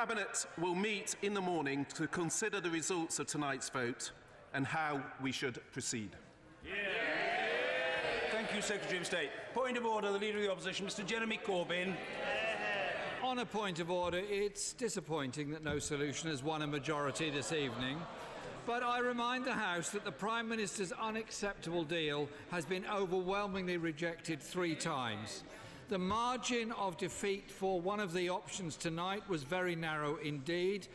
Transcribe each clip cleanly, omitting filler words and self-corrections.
Cabinet will meet in the morning to consider the results of tonight's vote and how we should proceed. Thank you, Secretary of State. Point of order, the Leader of the Opposition, Mr Jeremy Corbyn. On a point of order, it's disappointing that no solution has won a majority this evening. But I remind the House that the Prime Minister's unacceptable deal has been overwhelmingly rejected 3 times. The margin of defeat for one of the options tonight was very narrow indeed,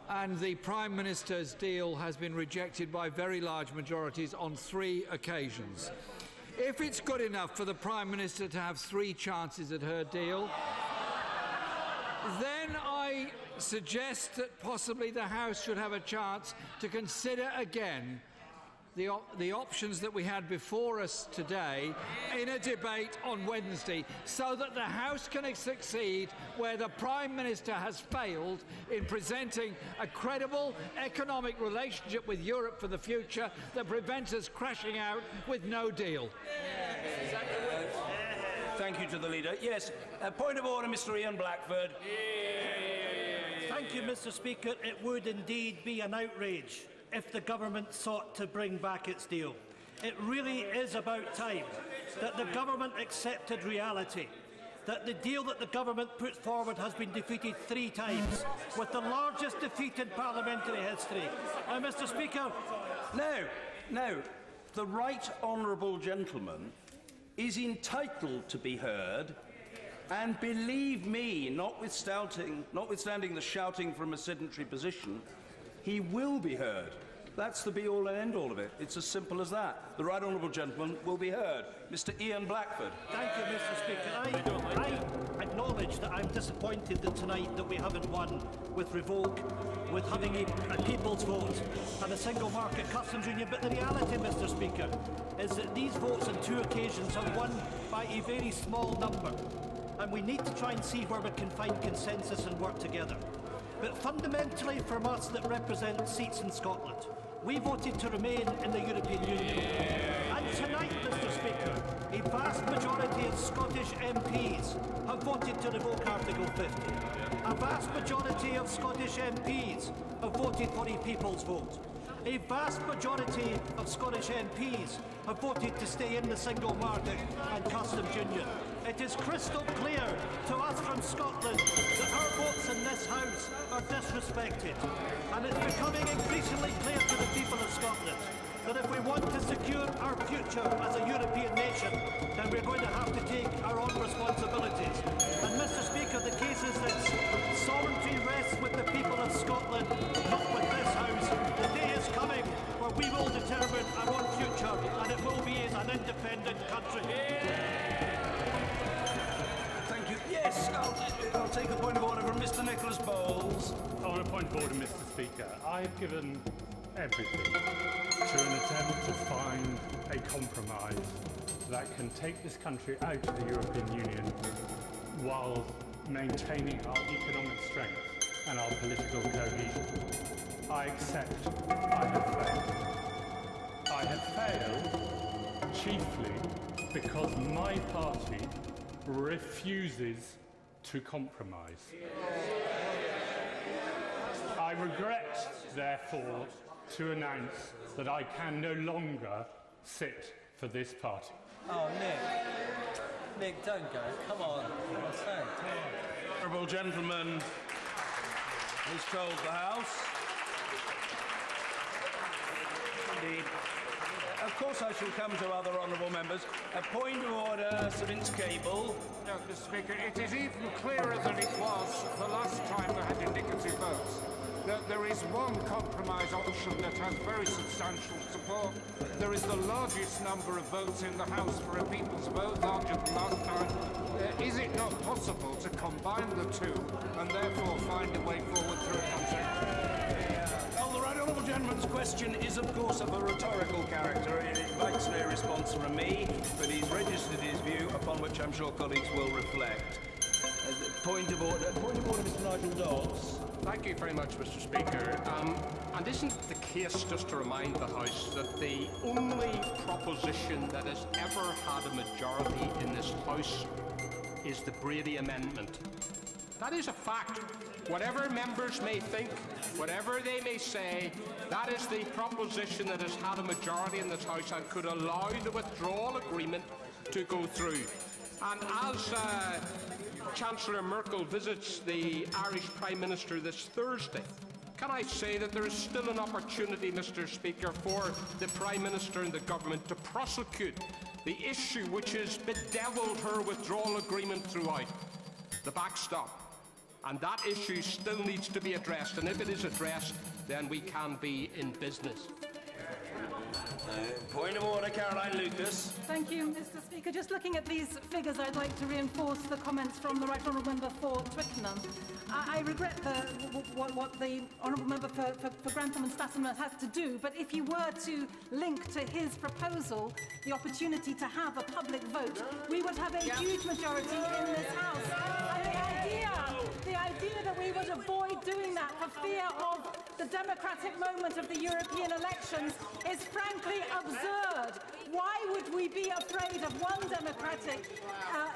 and the Prime Minister's deal has been rejected by very large majorities on 3 occasions. If it's good enough for the Prime Minister to have 3 chances at her deal, then I suggest that possibly the House should have a chance to consider again the options that we had before us today in a debate on Wednesday, so that the House can succeed where the Prime Minister has failed in presenting a credible economic relationship with Europe for the future that prevents us crashing out with no deal. Thank you to the Leader. Yes, point of order, Mr Ian Blackford. Thank you, Mr Speaker. It would indeed be an outrage if the government sought to bring back its deal. It really is about time that the government accepted reality, that the deal that the government put forward has been defeated 3 times, with the largest defeat in parliamentary history. Mr Speaker, Now, the right honourable gentleman is entitled to be heard, and believe me, notwithstanding the shouting from a sedentary position, he will be heard. That's the be-all and end-all of it. It's as simple as that. The right honourable gentleman will be heard. Mr Ian Blackford. Thank you, Mr Speaker. I acknowledge that I'm disappointed that tonight that we haven't won with revoke, with having a people's vote and a single market customs union. But the reality, Mr Speaker, is that these votes on 2 occasions have won by a very small number. And we need to try and see where we can find consensus and work together. But fundamentally, from us that represent seats in Scotland, we voted to remain in the European Union. And tonight, Mr Speaker, a vast majority of Scottish MPs have voted to revoke Article 50. A vast majority of Scottish MPs have voted for a people's vote. A vast majority of Scottish MPs have voted to stay in the single market and customs union. It is crystal clear to us from Scotland that our votes in this House are disrespected. And it's becoming increasingly clear to the people of Scotland that if we want to secure our future as a European nation, then we're going to have to take our own responsibilities. And Mr Speaker, the case is this: sovereignty rests with the people of Scotland, not with this House. The day is coming where we will determine our own future, and it will be as an independent country. Thank you. Yes, I'll take a point of order from Mr Nicholas Bowles. On a point of order, Mr Speaker, I've given everything to an attempt to find a compromise that can take this country out of the European Union while maintaining our economic strength and our political cohesion. I accept I have failed. I have failed chiefly because my party refuses to compromise. I regret, therefore, to announce that I can no longer sit for this party. Oh, Nick, don't go. Come on. Come on, stay. Come on. Honourable gentleman has told the House. Indeed. Of course I shall come to other honourable members. A point of order, Sir Vince Cable. No, Mr Speaker, it is even clearer than it was the last time we had indicative votes that there is one compromise option that has very substantial support. There is the largest number of votes in the House for a people's vote, larger than last time. Is it not possible to combine the two and therefore find a way forward through a consent? Well, the right honourable gentleman's question is, of course, of a rhetorical character. It invites no response from me, but he's registered his view, upon which I'm sure colleagues will reflect. Point of order, Mr Nigel Dobbs. Thank you very much, Mr Speaker. And isn't the case, just to remind the House, that the only proposition that has ever had a majority in this House is the Brady Amendment? That is a fact. Whatever members may think, whatever they may say, that is the proposition that has had a majority in this House and could allow the withdrawal agreement to go through. And as Chancellor Merkel visits the Irish Prime Minister this Thursday, can I say that there is still an opportunity, Mr. Speaker, for the Prime Minister and the government to prosecute the issue which has bedevilled her withdrawal agreement throughout, the backstop. And that issue still needs to be addressed, and if it is addressed, then we can be in business. Point of order, Caroline Lucas. Thank you, Mr. Speaker. Just looking at these figures, I'd like to reinforce the comments from the Right Honourable Member for Twickenham. I regret what the Honourable Member for Grantham and Statham has to do, but if you were to link to his proposal the opportunity to have a public vote, we would have a huge majority in this House. And the idea that we would avoid doing that for fear of the democratic moment of the European elections is frankly absurd. Why would we be afraid of one democratic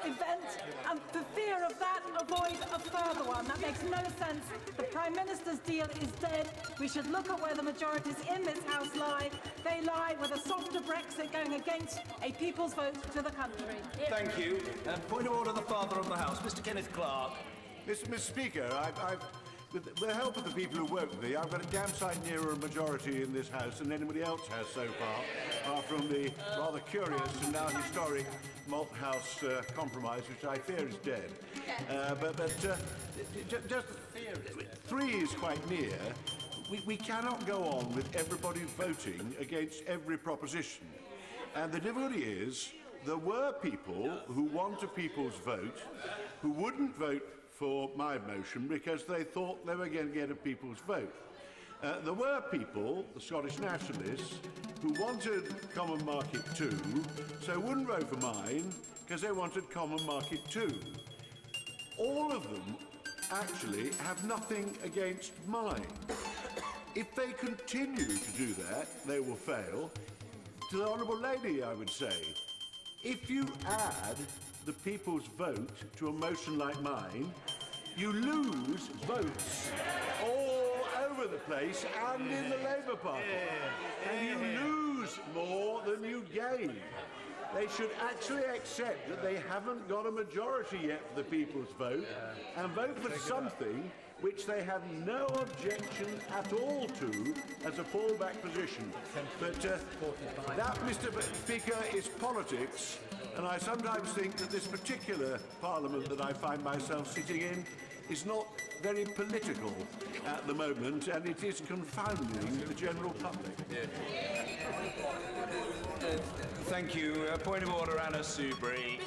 event and for fear of that avoid a further one? That makes no sense. The Prime Minister's deal is dead. We should look at where the majorities in this House lie. They lie with a softer Brexit going against a people's vote to the country. Thank you. Point of order, the Father of the House, Mr. Kenneth Clark. Mr. Speaker, with the help of the people who work with me, I've got a damn sight nearer a majority in this House than anybody else has so far, from the rather curious and now historic Malthouse compromise, which I fear is dead. Just 3 is quite near. We cannot go on with everybody voting against every proposition. And the difficulty is, there were people who want a people's vote who wouldn't vote for my motion because they thought they were going to get a people's vote. There were people, the Scottish nationalists, who wanted Common Market 2, so wouldn't vote for mine because they wanted Common Market 2. All of them actually have nothing against mine. If they continue to do that, they will fail. To the Honourable Lady, I would say, if you add the people's vote to a motion like mine, you lose votes all over the place and in the Labour Party. And you lose more than you gain. They should actually accept that they haven't got a majority yet for the people's vote and vote for something which they have no objection at all to as a fallback position. But that, Mr. Speaker, is politics, and I sometimes think that this particular Parliament that I find myself sitting in is not very political at the moment, and it is confounding the general public. Thank you. Point of order, Anna Soubry.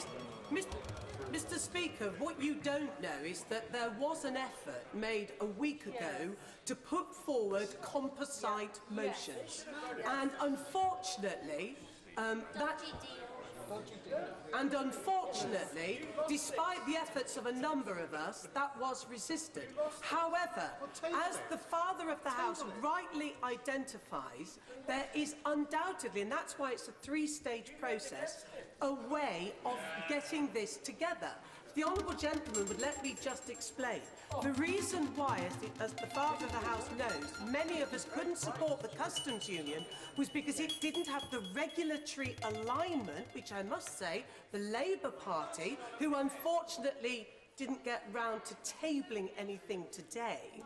Mr. Speaker, what you don't know is that there was an effort made a week ago to put forward composite motions. And unfortunately, despite the efforts of a number of us, that was resisted. However, as the Father of the House rightly identifies, there is undoubtedly, and that's why it's a three-stage process, a way of getting this together. The Honourable Gentleman would let me just explain. The reason why, as the Father of the House knows, many of us couldn't support the Customs Union was because it didn't have the regulatory alignment, which I must say, the Labour Party, who unfortunately didn't get round to tabling anything today.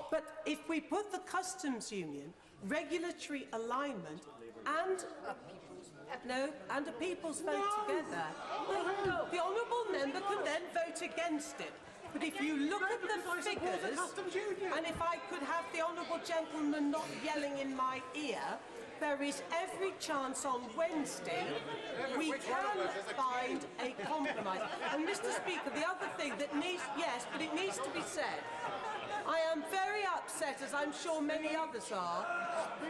But if we put the Customs Union, regulatory alignment and a people's vote together, the Honourable Member can then vote against it. But if you look at the figures, and if I could have the Honourable Gentleman not yelling in my ear, there is every chance on Wednesday we can find a compromise. And Mr. Speaker, the other thing that needs, yes, but it needs to be said, I am very upset, as I'm sure many others are,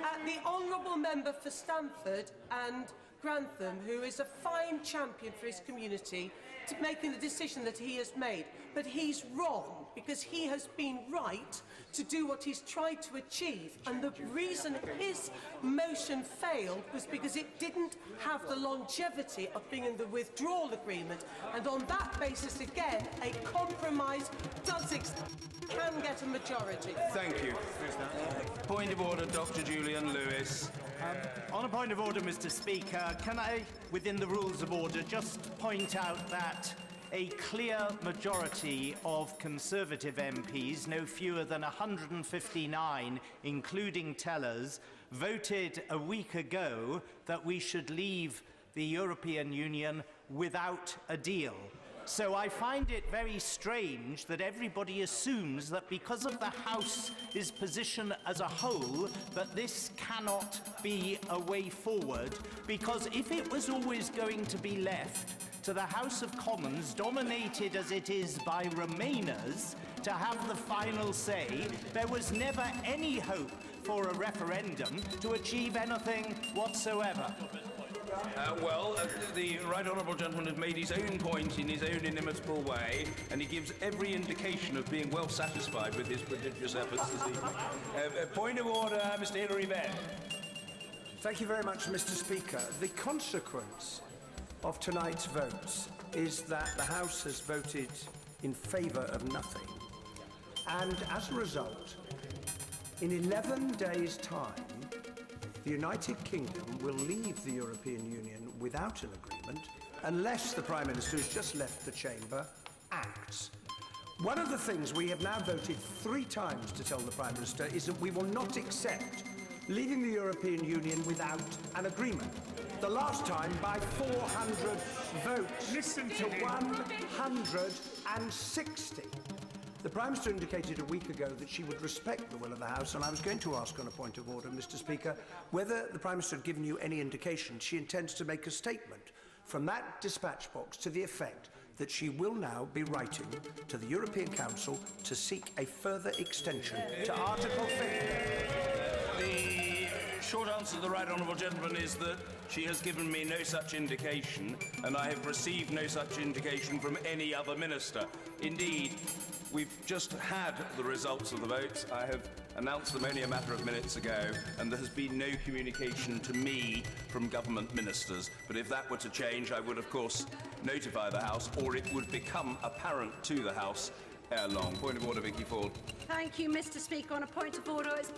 at the Honourable Member for Stamford and Grantham, who is a fine champion for his community, to making the decision that he has made. But he's wrong, because he has been right to do what he's tried to achieve. And the reason his motion failed was because it didn't have the longevity of being in the withdrawal agreement. And on that basis, again, a compromise can get a majority. Thank you. Point of order, Dr. Julian Lewis. On a point of order, Mr. Speaker, can I, within the rules of order, just point out that a clear majority of Conservative MPs, no fewer than 159, including tellers, voted a week ago that we should leave the European Union without a deal. So I find it very strange that everybody assumes that because of the House's position as a whole, that this cannot be a way forward, because if it was always going to be left to the House of Commons, dominated as it is by Remainers, to have the final say, there was never any hope for a referendum to achieve anything whatsoever. The Right Honourable Gentleman has made his own point in his own inimitable way, and he gives every indication of being well satisfied with his prodigious efforts this evening. Point of order, Mr. Hilary Benn. Thank you very much, Mr. Speaker. The consequence of tonight's votes is that the House has voted in favour of nothing. And as a result, in 11 days' time, the United Kingdom will leave the European Union without an agreement unless the Prime Minister, who's just left the chamber, acts. One of the things we have now voted 3 times to tell the Prime Minister is that we will not accept leaving the European Union without an agreement. The last time by 400 votes. Listen to 160. The Prime Minister indicated a week ago that she would respect the will of the House, and I was going to ask on a point of order, Mr. Speaker, whether the Prime Minister had given you any indication she intends to make a statement from that dispatch box to the effect that she will now be writing to the European Council to seek a further extension to Article 50. The short answer to the Right Honourable Gentleman is that she has given me no such indication, and I have received no such indication from any other minister. Indeed, we've just had the results of the votes. I have announced them only a matter of minutes ago, and there has been no communication to me from government ministers. But if that were to change, I would, of course, notify the House, or it would become apparent to the House ere long. Point of order, Vicky Ford. Thank you, Mr. Speaker. On a point of order, it's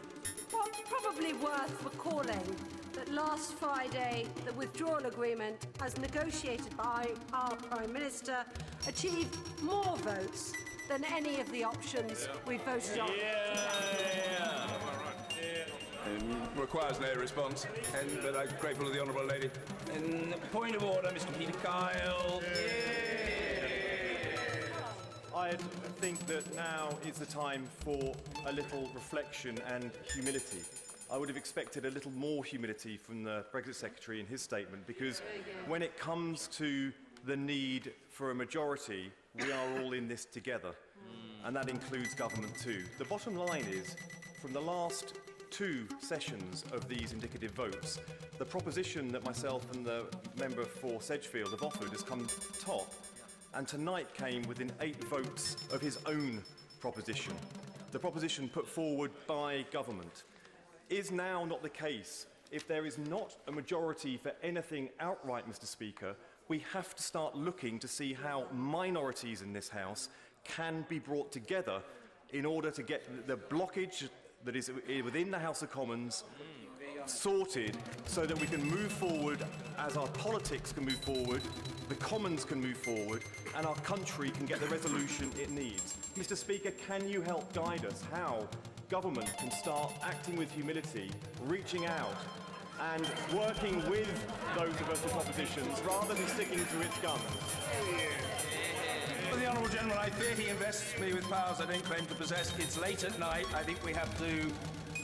probably worth recalling that last Friday, the withdrawal agreement, as negotiated by our Prime Minister, achieved more votes than any of the options we voted on. Requires no response, but I'm grateful to the Honourable Lady. Point of order, Mr. Peter Kyle. I think that now is the time for a little reflection and humility. I would have expected a little more humility from the Brexit Secretary in his statement, because when it comes to the need for a majority, we are all in this together, and that includes government too. The bottom line is, from the last 2 sessions of these indicative votes, the proposition that myself and the member for Sedgefield have offered has come top, and tonight came within 8 votes of his own proposition. The proposition put forward by government. Is now not the case. If there is not a majority for anything outright, Mr. Speaker, we have to start looking to see how minorities in this House can be brought together in order to get the blockage that is within the House of Commons sorted, so that we can move forward as our politics can move forward, the Commons can move forward, and our country can get the resolution it needs. Mr. Speaker, can you help guide us how government can start acting with humility, reaching out and working with those of us with oppositions, rather than sticking to its guns? Well, the Honourable Gentleman, I fear he invests me with powers I don't claim to possess. It's late at night. I think we have to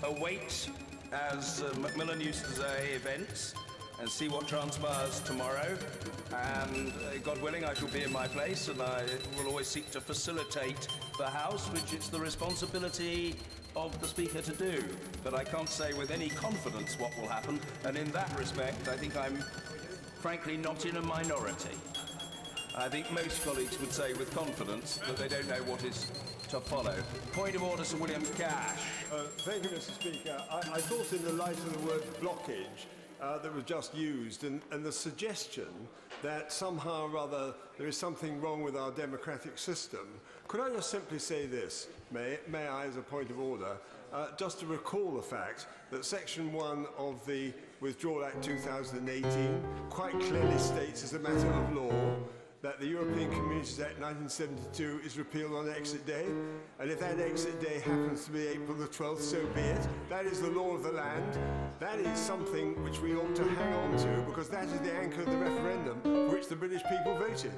await, as Macmillan used to say, events, and see what transpires tomorrow. And God willing, I shall be in my place, and I will always seek to facilitate the House, which it's the responsibility of the Speaker to do. But I can't say with any confidence what will happen, and in that respect, I think I'm frankly not in a minority. I think most colleagues would say with confidence that they don't know what is to follow. Point of order, Sir William Cash. Thank you, Mr. Speaker. I thought in the light of the word blockage that was just used and the suggestion that somehow or other there is something wrong with our democratic system, could I just simply say this, may I, as a point of order, just to recall the fact that Section 1 of the Withdrawal Act 2018 quite clearly states as a matter of law that the European Communities Act 1972 is repealed on exit day, and if that exit day happens to be April the 12th, so be it. That is the law of the land. That is something which we ought to hang on to, because that is the anchor of the referendum for which the British people voted.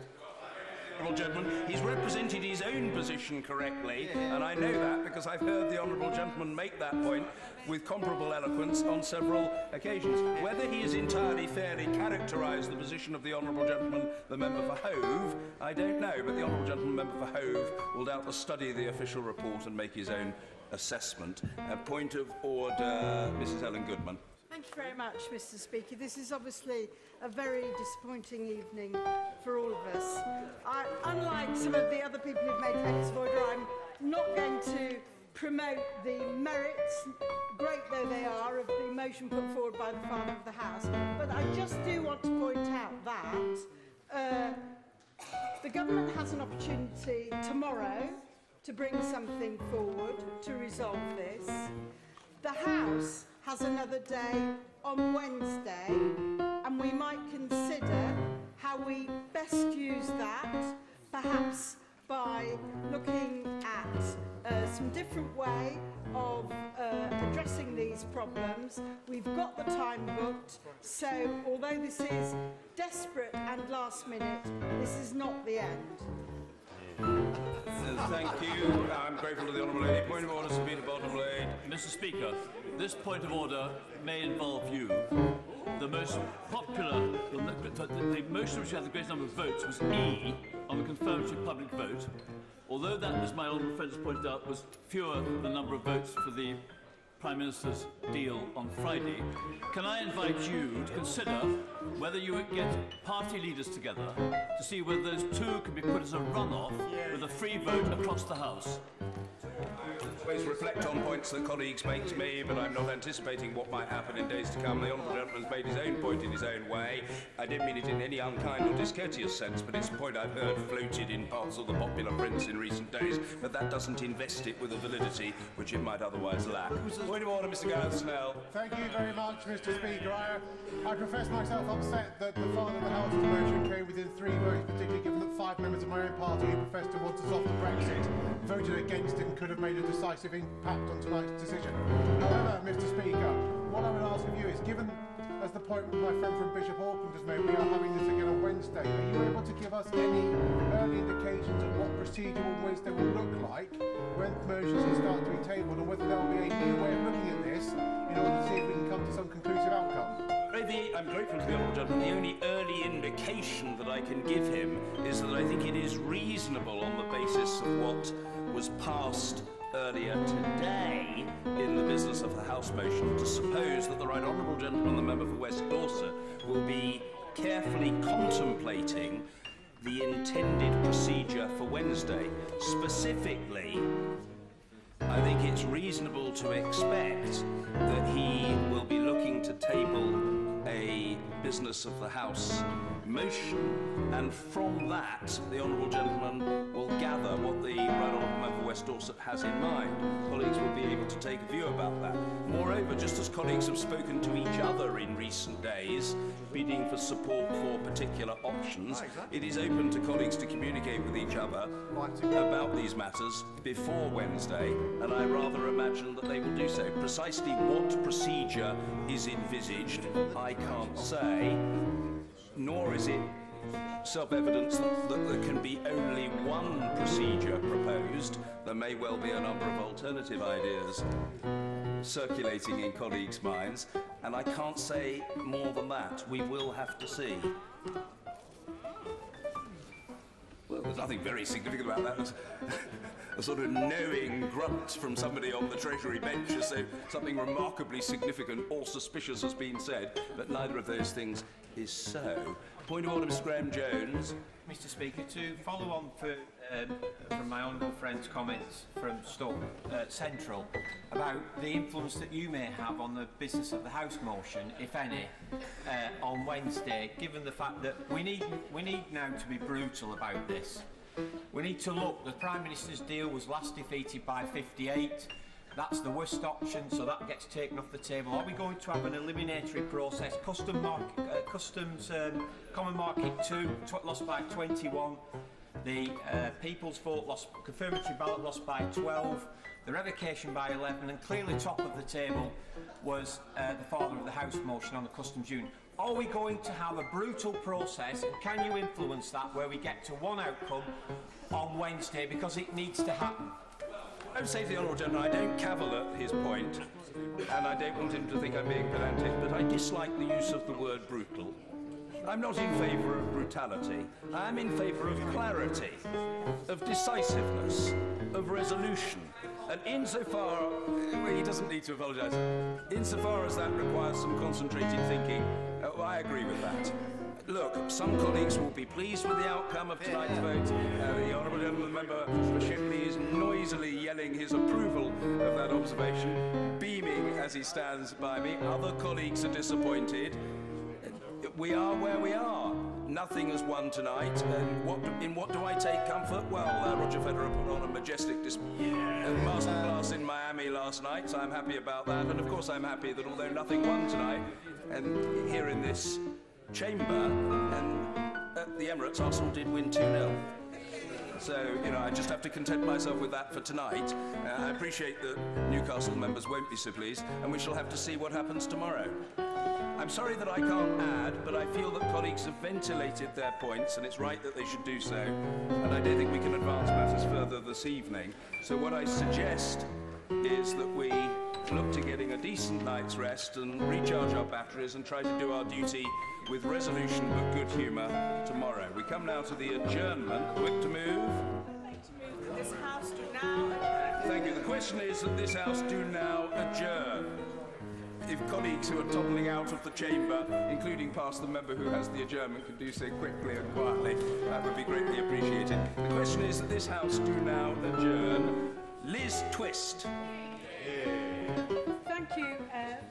Honourable gentleman, he's represented his own position correctly, and I know that because I've heard the honourable gentleman make that point with comparable eloquence on several occasions. Whether he has entirely fairly characterised the position of the honourable gentleman, the member for Hove, I don't know, but the honourable gentleman member for Hove will doubtless study the official report and make his own assessment. A point of order, Mrs. Ellen Goodman. Thank you very much, Mr. Speaker. This is obviously a very disappointing evening for all of us. Unlike some of the other people who've made points of order, I'm not going to promote the merits, great though they are, of the motion put forward by the Father of the House. But I just do want to point out that the government has an opportunity tomorrow to bring something forward to resolve this. The House has another day on Wednesday, and we might consider how we best use that, perhaps by looking at some different way of addressing these problems. We've got the time booked, so although this is desperate and last minute, this is not the end. Thank you. I'm grateful to the honourable lady. Point of order, Sir Peter Bottomley. Mr. Speaker, this point of order may involve you. The most popular, the motion which had the greatest number of votes was E on the confirmatory public vote. Although that, as my honourable friend has pointed out, was fewer than the number of votes for the Prime Minister's deal on Friday, can I invite you to consider whether you would get party leaders together to see whether those two can be put as a runoff with a free vote across the House? Always reflect on points that colleagues make to me, but I'm not anticipating what might happen in days to come. The honourable gentleman's made his own point in his own way. I didn't mean it in any unkind or discourteous sense, but it's a point I've heard floated in parts of the popular prints in recent days, but that doesn't invest it with a validity which it might otherwise lack. Point of order, Mr. Gareth Snell. Thank you very much, Mr. Speaker. I profess myself upset that the Father of the House's motion came within 3 votes, particularly given that 5 members of my own party who profess to want us off the Brexit voted against it and could have made a decisive impact on tonight's decision. However, Mr. Speaker, what I would ask of you is, given, as the point my friend from Bishop Auckland just made, we are having this again on Wednesday, are you able to give us any early indications of what procedure on Wednesday will look like when motions will start to be tabled, and whether there will be a new way of looking at this in order to see if we can come to some conclusive outcome? I'm grateful to the honourable gentleman. The only early indication that I can give him is that I think it is reasonable on the basis of what was passed earlier today in the business of the House motion to suppose that the right honourable gentleman, the member for West Dorset, will be carefully contemplating the intended procedure for Wednesday. Specifically, I think it's reasonable to expect that he will be looking to table a business of the House motion, and from that the honourable gentleman will gather what the right honourable member for West Dorset has in mind. Colleagues will be able to take a view about that. Moreover, just as colleagues have spoken to each other in recent days, bidding for support for particular options, it is open to colleagues to communicate with each other about these matters before Wednesday, and I rather imagine that they will do so. Precisely what procedure is envisaged, I can't say, nor is it self-evident that there can be only one procedure proposed. There may well be a number of alternative ideas circulating in colleagues' minds, and I can't say more than that. We will have to see. Well, there's nothing very significant about that. a sort of knowing grunt from somebody on the Treasury bench as though something remarkably significant or suspicious has been said, but neither of those things is so. Point of order, Mr. Graham-Jones. Mr. Speaker, to follow on from my honourable friend's comments from Stoke Central about the influence that you may have on the business of the House motion, if any, on Wednesday, given the fact that we need now to be brutal about this. We need to look. The Prime Minister's deal was last defeated by 58. That's the worst option, so that gets taken off the table. Are we going to have an eliminatory process? Customs Common Market 2 lost by 21. The People's Vote confirmatory ballot lost by 12. The revocation by 11, and clearly top of the table was the father of the House motion on the Customs Union. Are we going to have a brutal process, and can you influence that, where we get to one outcome on Wednesday, because it needs to happen? I would say to the Honourable Gentleman, I don't cavil at his point, and I don't want him to think I'm being pedantic, but I dislike the use of the word brutal. I'm not in favour of brutality. I'm in favour of clarity, of decisiveness, of resolution. And insofar, well, he doesn't need to apologise, insofar as that requires some concentrated thinking, well, I agree with that. Look, some colleagues will be pleased with the outcome of tonight's vote. The Honourable Gentleman Member for Shipley is noisily yelling his approval of that observation, beaming as he stands by me. Other colleagues are disappointed. We are where we are. Nothing has won tonight. And in what do I take comfort? Well, Roger Federer put on a majestic masterclass in Miami last night, so I'm happy about that. And of course I'm happy that although nothing won tonight, and here in this chamber and at the Emirates, Arsenal did win 2-0. So, you know, I just have to content myself with that for tonight. I appreciate that Newcastle members won't be so pleased, and we shall have to see what happens tomorrow. I'm sorry that I can't add, but I feel that colleagues have ventilated their points, and it's right that they should do so. And I don't think we can advance matters further this evening. So what I suggest is that we look to getting a decent night's rest and recharge our batteries and try to do our duty with resolution but good humour tomorrow. We come now to the adjournment. Whip to move. This House do now adjourn. Thank you. The question is that this House do now adjourn. If colleagues who are toddling out of the chamber, including past the member who has the adjournment, could do so quickly and quietly, that would be greatly appreciated. The question is that this House do now adjourn. Liz Twist. Thank you,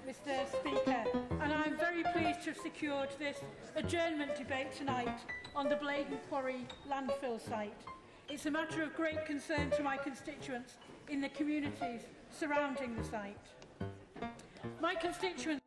Mr. Speaker, and I'm very pleased to have secured this adjournment debate tonight on the Bladen Quarry landfill site. It's a matter of great concern to my constituents in the communities surrounding the site. My constituents